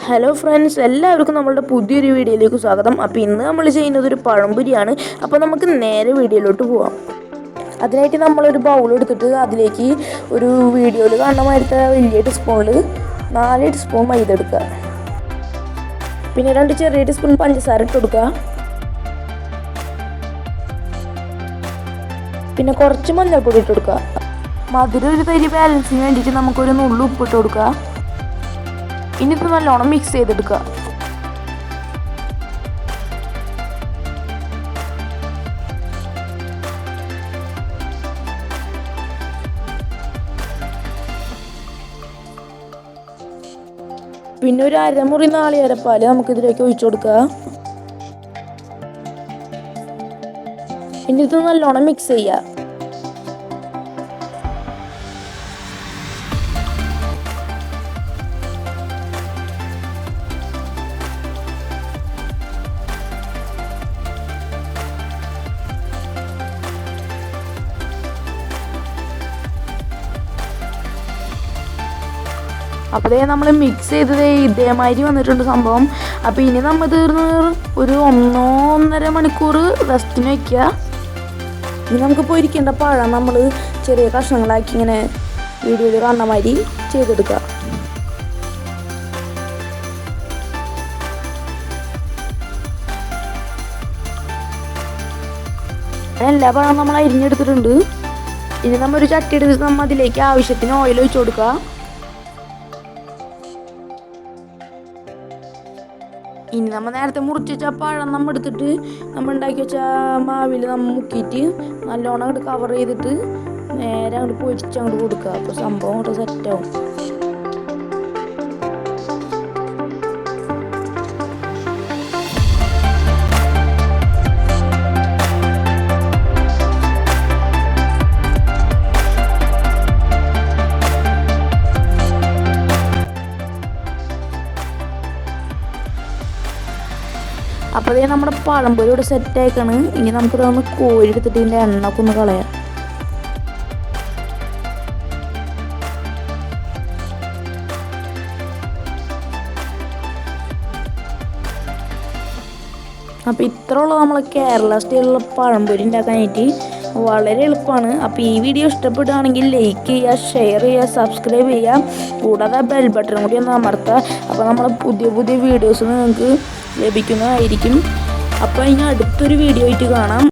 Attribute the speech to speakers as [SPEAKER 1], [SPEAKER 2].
[SPEAKER 1] Hello friends, എല്ലാവർക്കും നമ്മളുടെ പുതിയൊരു വീഡിയോയിലേക്ക് സ്വാഗതം. അപ്പോൾ ഇന്ന് നമ്മൾ ചെയ്യുന്നത് ഒരു പഴംപൊരിയാണ്. അപ്പോൾ നമുക്ക് നേരെ വീഡിയോയിലോട്ട് പോവാം. അതിനായിട്ട് നമ്മളൊരു ബൗൾ എടുത്തിട്ട് അതിലേക്ക് ഒരു വീഡിയോയിൽ കാണുന്ന മാതിരത്തെ വലിയ ടീസ്പൂണിൽ 4 ടീസ്പൂൺ മൈദ എടുക്കുക. പിന്നെ 2 ചെറിയ ടീസ്പൂൺ പഞ്ചസാര ഇട്ട് കൊടുക്കുക. പിന്നെ കുറച്ച് മഞ്ഞൾപ്പൊടി ഇട്ട് കൊടുക്കുക. മധുരം ഒരു തരി ബാലൻസിന് വേണ്ടിയിട്ട് നമുക്കൊരു നുള്ളു ഉപ്പിട്ട് കൊടുക്കുക. ഇനി ഇത് നല്ലോണം മിക്സ് ചെയ്തെടുക്കുക. പിന്നെ ഒരു അരമുറി നാളികേരപ്പാൽ നമുക്കിതിലേക്ക് ഒഴിച്ചു കൊടുക്കുക. ഇനി ഇത് നല്ലോണം മിക്സ് ചെയ്യുക. അപ്പോൾ നമ്മൾ മിക്സ് ചെയ്തത് ഇതേമാതിരി വന്നിട്ടുണ്ട് സംഭവം. അപ്പോൾ ഇനി നമ്മൾ തീർന്ന് ഒരു 1-1.5 മണിക്കൂർ റെസ്റ്റിന് വയ്ക്കുക. ഇനി നമുക്ക് പൊരിക്കേണ്ട പഴം നമ്മൾ ചെറിയ കഷ്ണങ്ങളാക്കി ഇങ്ങനെ വീഡിയോയിൽ കാണുന്ന മാതിരി ചെയ്തെടുക്കുക. എല്ലാ പഴം നമ്മൾ അരിഞ്ഞെടുത്തിട്ടുണ്ട്. ഇനി നമ്മൾ ഒരു ചട്ടി എടുത്ത് നമ്മൾ അതിലേക്ക് ആവശ്യത്തിന് ഓയിൽ ഒഴിച്ചു കൊടുക്കുക. ഇനി നമ്മൾ നേരത്തെ മുറിച്ച് വെച്ച പഴം നമ്മൾ എടുത്തിട്ട് നമ്മൾ ഉണ്ടാക്കി വെച്ച മാവിൽ നമ്മൾ മുക്കിയിട്ട് നല്ലോണം അങ്ങോട്ട് കവർ ചെയ്തിട്ട് നേരെ അങ്ങോട്ട് പൊരിച്ച് അങ്ങോട്ട് കൊടുക്കുക. അപ്പോൾ സംഭവം അങ്ങോട്ട് സെറ്റാവും. അപ്പോൾ നമ്മുടെ പഴംപൊരി ഇവിടെ സെറ്റായിക്കാണ്. ഇനി നമുക്കിതൊന്ന് കോരി എടുത്തിട്ട് ഇതിൻ്റെ എണ്ണയൊക്കെ ഒന്ന് കളയാം. അപ്പോൾ ഇത്രയുള്ള നമ്മൾ കേരള സ്റ്റൈലിലുള്ള പഴംപൊരി ഉണ്ടാക്കാനായിട്ട് വളരെ എളുപ്പമാണ്. അപ്പോൾ ഈ വീഡിയോ ഇഷ്ടപ്പെടുകയാണെങ്കിൽ ലൈക്ക് ചെയ്യുക, ഷെയർ ചെയ്യുക, സബ്സ്ക്രൈബ് ചെയ്യുക. കൂടാതെ ബെൽ ബട്ടൺ കൂടി ഒന്ന് അമർത്തുക. അപ്പോൾ നമ്മൾ പുതിയ പുതിയ വീഡിയോസ് നിങ്ങൾക്ക് ലഭിക്കുന്നതായിരിക്കും. അപ്പോൾ ഇനി അടുത്തൊരു വീഡിയോ ആയിട്ട് കാണാം.